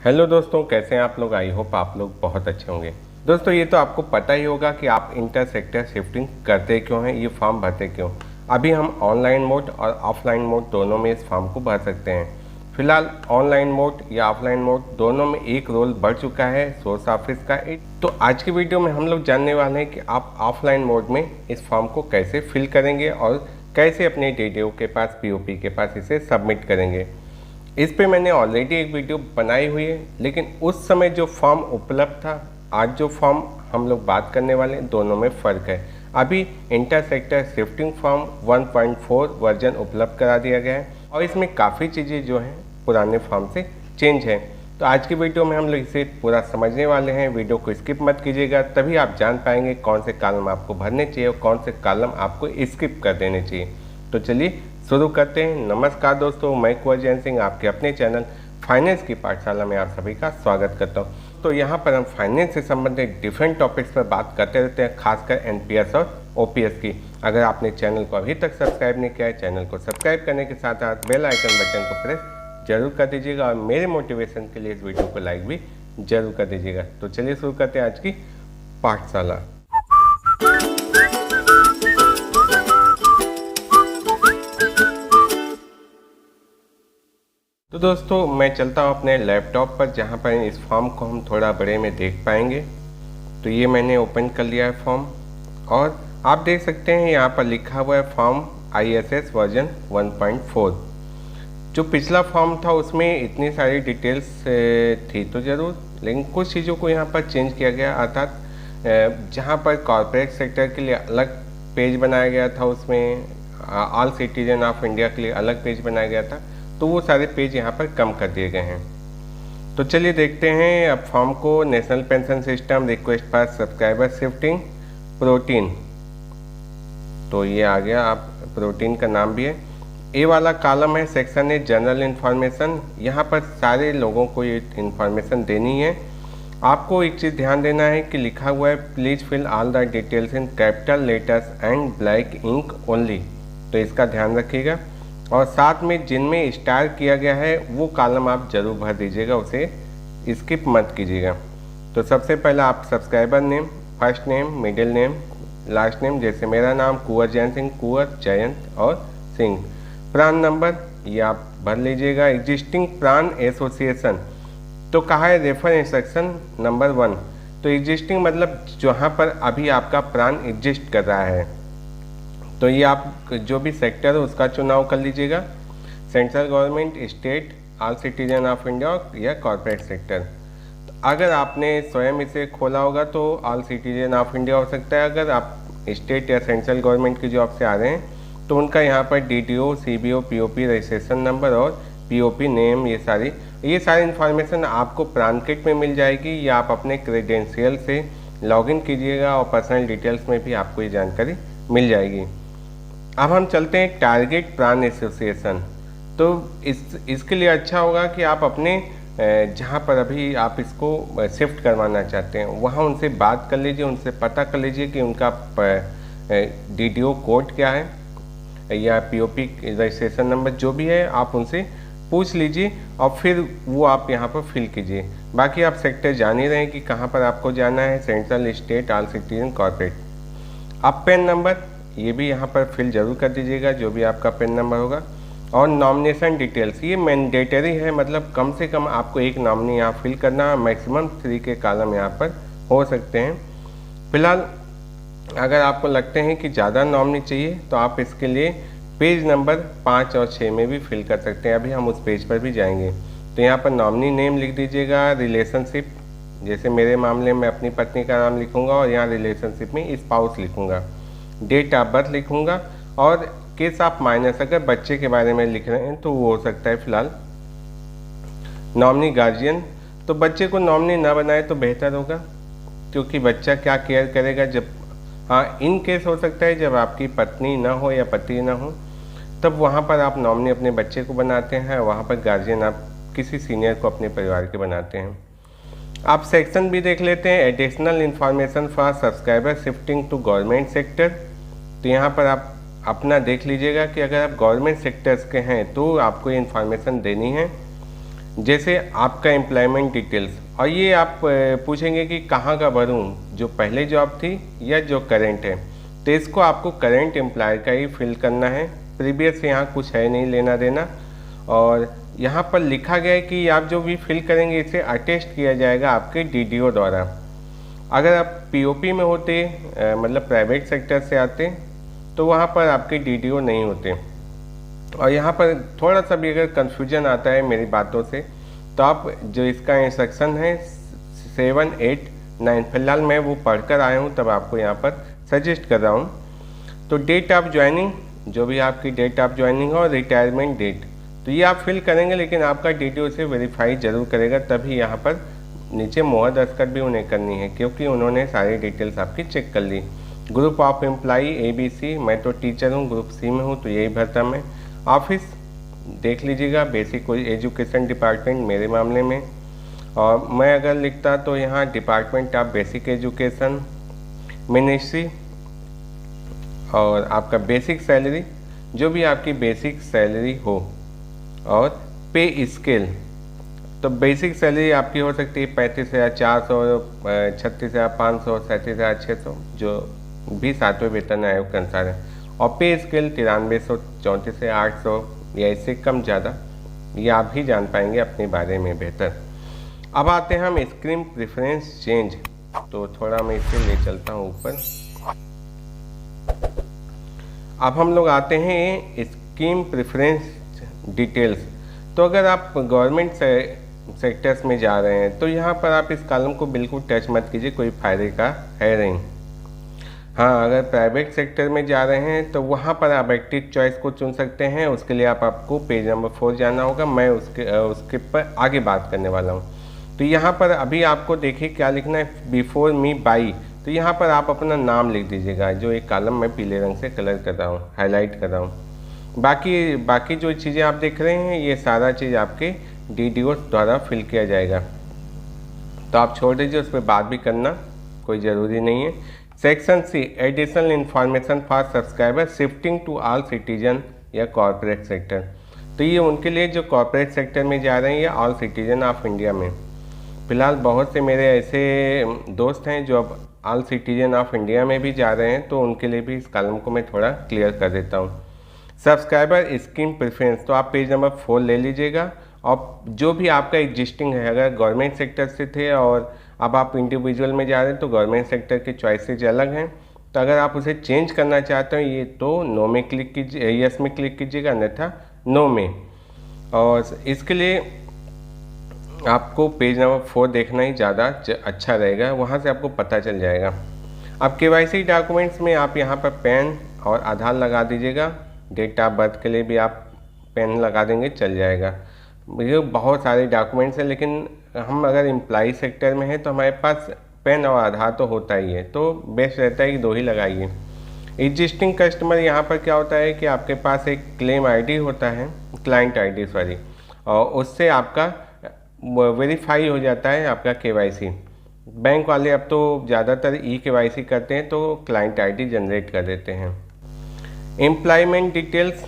Hello दोस्तों, कैसे हैं आप लोग। आई होप आप लोग बहुत अच्छे होंगे। दोस्तों, ये तो आपको पता ही होगा कि आप इंटर सेक्टर शिफ्टिंग करते क्यों हैं, ये फॉर्म भरते क्यों। अभी हम ऑनलाइन मोड और ऑफलाइन मोड दोनों में इस फॉर्म को भर सकते हैं। फिलहाल ऑनलाइन मोड या ऑफलाइन मोड दोनों में एक रोल बढ़ चुका है सोर्स ऑफिस का। तो आज की वीडियो में हम लोग जानने वाले हैं कि आप ऑफलाइन मोड में इस फॉर्म को कैसे फिल करेंगे और कैसे अपने डीडीओ के पास, पीओपी के पास इसे सबमिट करेंगे। इस पे मैंने ऑलरेडी एक वीडियो बनाई हुई है, लेकिन उस समय जो फॉर्म उपलब्ध था, आज जो फॉर्म हम लोग बात करने वाले हैं, दोनों में फ़र्क है। अभी inter sector shifting form 1.4 version उपलब्ध करा दिया गया है और इसमें काफ़ी चीज़ें जो हैं पुराने फॉर्म से चेंज हैं। तो आज की वीडियो में हम लोग इसे पूरा समझने वाले हैं। वीडियो को स्किप मत कीजिएगा, तभी आप जान पाएंगे कौन से कॉलम आपको भरने चाहिए और कौन से कॉलम आपको स्किप कर देने चाहिए। तो चलिए शुरू करते हैं। नमस्कार दोस्तों, मैं कुंवर जैन सिंह आपके अपने चैनल फाइनेंस की पाठशाला में आप सभी का स्वागत करता हूं। तो यहां पर हम फाइनेंस से संबंधित डिफरेंट टॉपिक्स पर बात करते रहते हैं, खासकर एनपीएस और ओपीएस की। अगर आपने चैनल को अभी तक सब्सक्राइब नहीं किया है, चैनल को सब्सक्राइब करने के साथ साथ बेल आइकन बटन को प्रेस जरूर कर दीजिएगा और मेरे मोटिवेशन के लिए इस वीडियो को लाइक भी जरूर कर दीजिएगा। तो चलिए शुरू करते हैं आज की पाठशाला। तो दोस्तों, मैं चलता हूँ अपने लैपटॉप पर, जहाँ पर इस फॉर्म को हम थोड़ा बड़े में देख पाएंगे। तो ये मैंने ओपन कर लिया है फॉर्म, और आप देख सकते हैं यहाँ पर लिखा हुआ है फॉर्म ISS वर्जन 1.4। जो पिछला फॉर्म था उसमें इतनी सारी डिटेल्स थी तो ज़रूर, लेकिन कुछ चीज़ों को यहाँ पर चेंज किया गया। अर्थात जहाँ पर कॉर्पोरेट सेक्टर के लिए अलग पेज बनाया गया था, उसमें ऑल सिटीजन ऑफ इंडिया के लिए अलग पेज बनाया गया था, तो वो सारे पेज यहाँ पर कम कर दिए गए हैं। तो चलिए देखते हैं अब फॉर्म को। National pension system request for subscriber shifting protein, तो ये आ गया। आप प्रोटीन का नाम भी है। ए वाला कॉलम है, सेक्शन है जनरल इन्फॉर्मेशन। यहाँ पर सारे लोगों को ये इन्फॉर्मेशन देनी है। आपको एक चीज़ ध्यान देना है कि लिखा हुआ है please fill all the details in capital letters and black ink only, तो इसका ध्यान रखिएगा। और साथ में जिनमें स्टार किया गया है वो कॉलम आप जरूर भर दीजिएगा, उसे स्किप मत कीजिएगा। तो सबसे पहला आप subscriber name, first name, middle name, last name, जैसे मेरा नाम कुंवर जैन सिंह, कुंवर जयंत और सिंह। प्रान नंबर ये आप भर लीजिएगा। एग्जिस्टिंग प्रान एसोसिएशन, तो कहा है रेफर इंस्ट्रक्शन नंबर 1। तो एग्जिस्टिंग मतलब जहाँ पर अभी आपका प्रान एग्जिस्ट कर रहा है, तो ये आप जो भी सेक्टर है उसका चुनाव कर लीजिएगा। Central government, state, all citizen of India या कॉर्पोरेट सेक्टर। तो अगर आपने स्वयं इसे खोला होगा तो ऑल सिटीजन ऑफ इंडिया हो सकता है। अगर आप स्टेट या सेंट्रल गवर्नमेंट की जॉब से आ रहे हैं तो उनका यहाँ पर DTO, CBO, POP registration number और पीओपी नेम, ये सारी इन्फॉर्मेशन आपको प्रान किट में मिल जाएगी, या आप अपने क्रेडेंशियल से लॉगिन कीजिएगा और पर्सनल डिटेल्स में भी आपको ये जानकारी मिल जाएगी। अब हम चलते हैं टारगेट प्रान एसोसिएशन। तो इसके लिए अच्छा होगा कि आप अपने जहाँ पर अभी आप इसको शिफ्ट करवाना चाहते हैं वहाँ उनसे बात कर लीजिए, उनसे पता कर लीजिए कि उनका डीडीओ कोड क्या है या पीओपी रजिस्ट्रेशन नंबर जो भी है, आप उनसे पूछ लीजिए और फिर वो आप यहाँ पर फिल कीजिए। बाकी आप सेक्टर जान ही रहे हैं कि कहाँ पर आपको जाना है, central, state, all citizen, corporate. अब पेन नंबर ये भी यहाँ पर फिल जरूर कर दीजिएगा, जो भी आपका पेन नंबर होगा। और नॉमिनेशन डिटेल्स ये मैंडेटरी है, मतलब कम से कम आपको एक नॉमिनी यहाँ फिल करना, मैक्सिमम 3 के कॉलम यहाँ पर हो सकते हैं। फिलहाल अगर आपको लगते हैं कि ज़्यादा नॉमिनी चाहिए तो आप इसके लिए पेज नंबर 5 और 6 में भी फिल कर सकते हैं। अभी हम उस पेज पर भी जाएंगे। तो यहाँ पर नॉमिनी नेम लिख दीजिएगा। रिलेशनशिप, जैसे मेरे मामले में अपनी पत्नी का नाम लिखूँगा और यहाँ रिलेशनशिप में स्पाउस लिखूँगा। डेट ऑफ बर्थ लिखूँगा और केस ऑफ माइनस, अगर बच्चे के बारे में लिख रहे हैं तो वो हो सकता है। फिलहाल नॉमिनी गार्जियन, तो बच्चे को नॉमिनी ना बनाए तो बेहतर होगा, क्योंकि बच्चा क्या केयर करेगा जब, हाँ इन केस हो सकता है जब आपकी पत्नी ना हो या पति ना हो, तब वहाँ पर आप नॉमिनी अपने बच्चे को बनाते हैं, वहाँ पर गार्जियन आप किसी सीनियर को अपने परिवार के बनाते हैं। आप सेक्शन भी देख लेते हैं, additional information for subscriber shifting to government sector. तो यहाँ पर आप अपना देख लीजिएगा कि अगर आप गवर्नमेंट सेक्टर्स के हैं तो आपको ये इन्फॉर्मेशन देनी है। जैसे आपका एम्प्लॉयमेंट डिटेल्स, और ये आप पूछेंगे कि कहाँ का भरूँ, जो पहले जॉब थी या जो करंट है। तो इसको आपको करंट एम्प्लॉयर का ही फिल करना है, प्रीवियस यहाँ कुछ है नहीं लेना देना। और यहाँ पर लिखा गया है कि आप जो भी फिल करेंगे इसे अटेस्ट किया जाएगा आपके डीडीओ द्वारा। अगर आप पीओपी में होते मतलब प्राइवेट सेक्टर से आते तो वहाँ पर आपके डीडीओ नहीं होते। और यहाँ पर थोड़ा सा भी अगर कन्फ्यूजन आता है मेरी बातों से तो आप जो इसका इंस्ट्रक्शन है 7, 8, 9 फिलहाल मैं वो पढ़कर आया हूँ, तब आपको यहाँ पर सजेस्ट कर रहा हूँ। तो डेट ऑफ ज्वाइनिंग, जो भी आपकी डेट ऑफ ज्वाइनिंग और रिटायरमेंट डेट, तो ये आप फिल करेंगे, लेकिन आपका डीडीओ से वेरीफाई जरूर करेगा, तभी यहाँ पर नीचे मोहर दस्तखत भी उन्हें करनी है, क्योंकि उन्होंने सारी डिटेल्स आपकी चेक कर ली। ग्रुप ऑफ एम्प्लाई ABC, मैं तो टीचर हूँ, ग्रुप C में हूँ तो यही भरता मैं। ऑफिस देख लीजिएगा, बेसिक एजुकेशन डिपार्टमेंट मेरे मामले में, और मैं अगर लिखता तो यहाँ department of basic education ministry. और आपका बेसिक सैलरी, जो भी आपकी बेसिक सैलरी हो, और पे स्केल, तो बेसिक सैलरी आपकी हो सकती है 35,400, 36,500, 37,600, जो भी 7वें वेतन आयोग के अनुसार है। और पे स्केल 9300, 34,800 या इससे कम ज़्यादा, ये आप ही जान पाएंगे अपने बारे में बेहतर। अब आते हैं हम स्कीम प्रेफरेंस चेंज, तो थोड़ा मैं इसे ले चलता हूँ ऊपर। अब हम लोग आते हैं स्कीम प्रेफरेंस डिटेल्स। तो अगर आप गवर्नमेंट सेक्टर्स में जा रहे हैं तो यहाँ पर आप इस कॉलम को बिल्कुल टच मत कीजिए, कोई फायदे का है नहीं। हाँ, अगर प्राइवेट सेक्टर में जा रहे हैं तो वहाँ पर आप एक्टिव चॉइस को चुन सकते हैं। उसके लिए आपको पेज नंबर 4 जाना होगा, मैं उसके पर आगे बात करने वाला हूँ। तो यहाँ पर अभी आपको देखिए क्या लिखना है, बिफोर मी बाई, तो यहाँ पर आप अपना नाम लिख दीजिएगा, जो एक कॉलम मैं पीले रंग से कलर कर रहा हूँ, हाईलाइट कर रहा हूँ। बाकी जो चीज़ें आप देख रहे हैं ये सारा चीज़ आपके डीडीओ द्वारा फिल किया जाएगा, तो आप छोड़ दीजिए, उस पर बात भी करना कोई ज़रूरी नहीं है। Section C, additional information for subscriber shifting to all citizen या कॉरपोरेट सेक्टर, तो ये उनके लिए जो कॉरपोरेट सेक्टर में जा रहे हैं या ऑल सिटीजन ऑफ इंडिया में। फ़िलहाल बहुत से मेरे ऐसे दोस्त हैं जो अब ऑल सिटीजन ऑफ इंडिया में भी जा रहे हैं, तो उनके लिए भी इस कॉलम को मैं थोड़ा क्लियर कर देता हूँ। सब्सक्राइबर स्कीम प्रेफरेंस, तो आप पेज नंबर 4 ले लीजिएगा, और जो भी आपका एग्जिस्टिंग है, अगर गवर्नमेंट सेक्टर से थे और अब आप इंडिविजुअल में जा रहे हैं तो गवर्नमेंट सेक्टर के चॉइसेज अलग हैं, तो अगर आप उसे चेंज करना चाहते हो ये तो नो में क्लिक कीजिए, यस में क्लिक कीजिएगा, अन्यथा नो में। और इसके लिए आपको पेज नंबर 4 देखना ही ज़्यादा अच्छा रहेगा, वहाँ से आपको पता चल जाएगा। अब KYC डॉक्यूमेंट्स में आप यहाँ पर पैन और आधार लगा दीजिएगा, डेट ऑफ बर्थ के लिए भी आप पैन लगा देंगे चल जाएगा। ये बहुत सारे डॉक्यूमेंट्स हैं, लेकिन हम अगर एम्प्लॉई सेक्टर में हैं तो हमारे पास पैन और आधार तो होता ही है, तो बेस्ट रहता है कि 2 ही लगाइए। एग्जिस्टिंग कस्टमर, यहाँ पर क्या होता है कि आपके पास एक क्लेम आईडी होता है, क्लाइंट आईडी सॉरी, और उससे आपका वेरीफाई हो जाता है आपका KYC। बैंक वाले अब तो ज़्यादातर KYC करते हैं तो क्लाइंट आईडी जनरेट कर देते हैं। एम्प्लॉयमेंट डिटेल्स,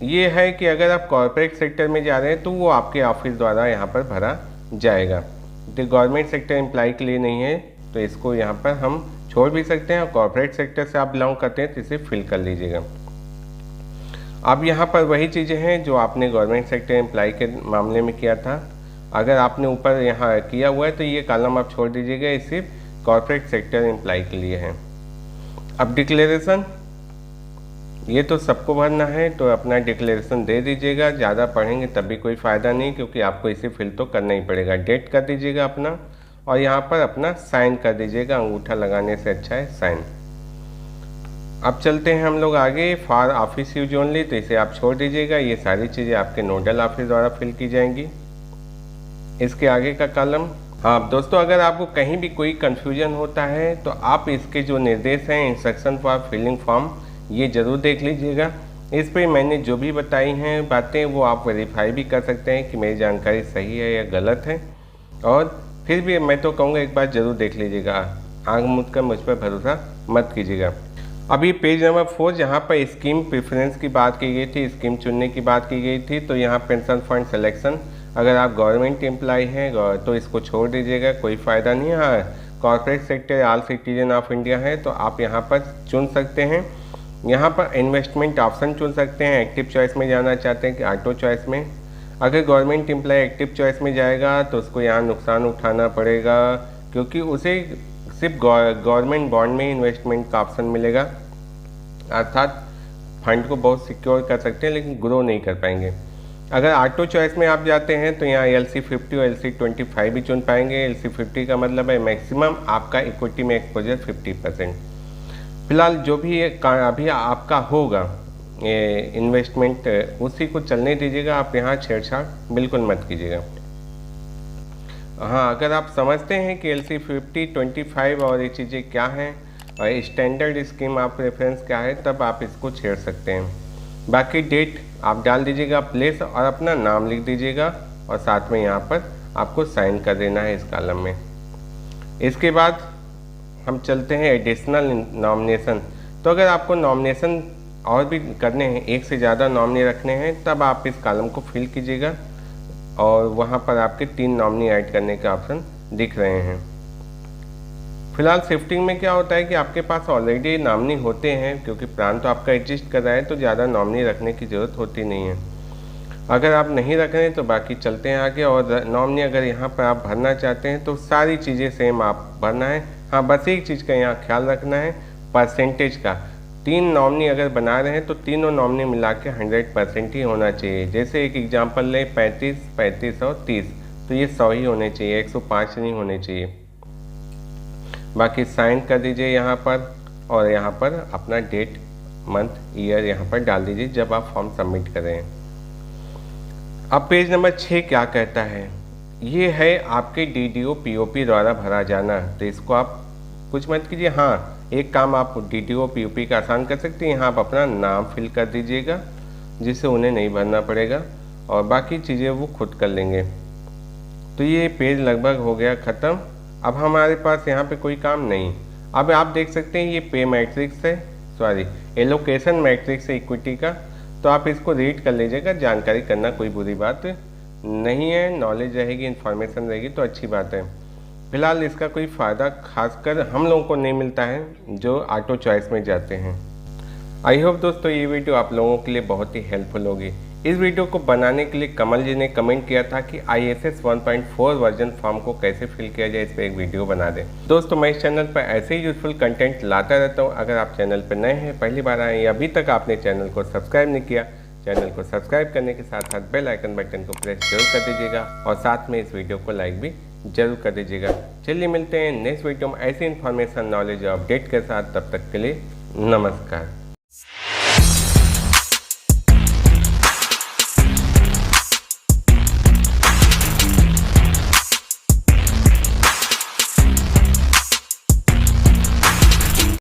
ये है कि अगर आप कॉर्पोरेट सेक्टर में जा रहे हैं तो वो आपके ऑफिस द्वारा यहाँ पर भरा जाएगा। तो गवर्नमेंट सेक्टर एम्प्लॉय के लिए नहीं है, तो इसको यहाँ पर हम छोड़ भी सकते हैं, और कॉर्पोरेट सेक्टर से आप बिलोंग करते हैं तो इसे फिल कर लीजिएगा। अब यहाँ पर वही चीज़ें हैं जो आपने गवर्नमेंट सेक्टर एम्प्लॉय के मामले में किया था। अगर आपने ऊपर यहाँ किया हुआ है तो ये कॉलम आप छोड़ दीजिएगा, ये सिर्फ कॉर्पोरेट सेक्टर एम्प्लॉय के लिए है। अब डिक्लेरेशन, ये तो सबको भरना है, तो अपना डिक्लेरेशन दे दीजिएगा। ज़्यादा पढ़ेंगे तब भी कोई फ़ायदा नहीं, क्योंकि आपको इसे फिल तो करना ही पड़ेगा। डेट कर दीजिएगा अपना, और यहाँ पर अपना साइन कर दीजिएगा, अंगूठा लगाने से अच्छा है साइन। अब चलते हैं हम लोग आगे, फॉर ऑफिस यूज ओनली, तो इसे आप छोड़ दीजिएगा, ये सारी चीज़ें आपके नोडल ऑफिस द्वारा फिल की जाएंगी। इसके आगे का कॉलम, हाँ दोस्तों, अगर आपको कहीं भी कोई कन्फ्यूजन होता है तो आप इसके जो निर्देश हैं, इंस्ट्रक्शन फॉर फिलिंग फॉर्म, ये ज़रूर देख लीजिएगा। इस पर मैंने जो भी बताई हैं बातें वो आप वेरीफाई भी कर सकते हैं कि मेरी जानकारी सही है या गलत है, और फिर भी मैं तो कहूँगा एक बार ज़रूर देख लीजिएगा, आंख मूंद कर मुझ पर भरोसा मत कीजिएगा। अभी पेज नंबर 4 जहाँ पर स्कीम प्रेफरेंस की बात की गई थी, स्कीम चुनने की बात की गई थी, तो यहाँ पेंशन फंड सिलेक्शन अगर आप गवर्नमेंट एम्प्लॉय हैं तो इसको छोड़ दीजिएगा, कोई फ़ायदा नहीं है। हाँ, corporate sector all citizen of India है तो आप यहाँ पर चुन सकते हैं। यहाँ पर इन्वेस्टमेंट ऑप्शन चुन सकते हैं, एक्टिव चॉइस में जाना चाहते हैं कि ऑटो चॉइस में। अगर गवर्नमेंट एम्प्लॉय एक्टिव चॉइस में जाएगा तो उसको यहाँ नुकसान उठाना पड़ेगा, क्योंकि उसे सिर्फ गवर्नमेंट बॉन्ड में इन्वेस्टमेंट का ऑप्शन मिलेगा, अर्थात फंड को बहुत सिक्योर कर सकते हैं लेकिन ग्रो नहीं कर पाएंगे। अगर ऑटो चॉइस में आप जाते हैं तो यहाँ LC50 और LC25 भी चुन पाएंगे। LC50 का मतलब है मैक्सिमम आपका इक्विटी में एक्सपोजर 50%। फिलहाल जो भी अभी आपका होगा इन्वेस्टमेंट उसी को चलने दीजिएगा, आप यहाँ छेड़छाड़ बिल्कुल मत कीजिएगा। हाँ, अगर आप समझते हैं कि LC50, 25 और ये चीज़ें क्या हैं और स्टैंडर्ड स्कीम आप रेफरेंस क्या है, तब आप इसको छेड़ सकते हैं। बाकी डेट आप डाल दीजिएगा, प्लेस और अपना नाम लिख दीजिएगा और साथ में यहाँ पर आपको साइन कर देना है इस कॉलम में। इसके बाद हम चलते हैं एडिशनल नॉमिनेशन। तो अगर आपको नॉमिनेशन और भी करने हैं, एक से ज़्यादा नॉमिनी रखने हैं, तब आप इस कॉलम को फिल कीजिएगा और वहाँ पर आपके 3 नॉमिनी ऐड करने के ऑप्शन दिख रहे हैं। फिलहाल शिफ्टिंग में क्या होता है कि आपके पास ऑलरेडी नॉमिनी होते हैं, क्योंकि प्लान तो आपका एग्जिस्ट कर रहा है तो ज़्यादा नॉमिनी रखने की ज़रूरत होती नहीं है। अगर आप नहीं रख रहे हैं तो बाकी चलते हैं आगे। और नॉमिनी अगर यहाँ पर आप भरना चाहते हैं तो सारी चीज़ें सेम आप भरना है। हाँ, बस एक चीज़ का यहाँ ख्याल रखना है, परसेंटेज का। 3 नॉमिनी अगर बना रहे हैं तो तीनों नॉमिनी मिला के 100% ही होना चाहिए। जैसे एक एग्जांपल लें, 35, 35 और 30, तो ये 100 ही होने चाहिए, 105 नहीं होने चाहिए। बाकी साइन कर दीजिए यहाँ पर और यहाँ पर अपना डेट, मंथ, ईयर यहाँ पर डाल दीजिए जब आप फॉर्म सबमिट करें। अब पेज नंबर 6 क्या कहता है, ये है आपके DDO POP द्वारा भरा जाना। तो इसको आप कुछ मत कीजिए। हाँ, एक काम आप DDO POP का आसान कर सकते हैं, यहाँ आप अपना नाम फिल कर दीजिएगा जिससे उन्हें नहीं भरना पड़ेगा और बाकी चीज़ें वो खुद कर लेंगे। तो ये पेज लगभग हो गया ख़त्म। अब हमारे पास यहाँ पे कोई काम नहीं। अब आप देख सकते हैं ये पे मैट्रिक्स है, सॉरी एलोकेशन मैट्रिक्स है इक्विटी का, तो आप इसको रीड कर लीजिएगा। जानकारी करना कोई बुरी बात नहीं है, नॉलेज रहेगी, इन्फॉर्मेशन रहेगी तो अच्छी बात है। फिलहाल इसका कोई फ़ायदा खासकर हम लोगों को नहीं मिलता है जो ऑटो चॉइस में जाते हैं। आई होप दोस्तों ये वीडियो आप लोगों के लिए बहुत ही हेल्पफुल होगी। इस वीडियो को बनाने के लिए कमल जी ने कमेंट किया था कि ISS 1.4 वर्जन फॉर्म को कैसे फिल किया जाए, इस पर एक वीडियो बना दें। दोस्तों मैं इस चैनल पर ऐसे ही यूजफुल कंटेंट लाता रहता हूं। अगर आप चैनल पर नए हैं, पहली बार आए या अभी तक आपने चैनल को सब्सक्राइब नहीं किया, चैनल को सब्सक्राइब करने के साथ साथ बेल आइकन बटन को प्रेस जरूर कर दीजिएगा और साथ में इस वीडियो को लाइक भी जरूर कर दीजिएगा। चलिए मिलते हैं नेक्स्ट वीडियो में ऐसी इन्फॉर्मेशन, नॉलेज और अपडेट के साथ। तब तक के लिए नमस्कार।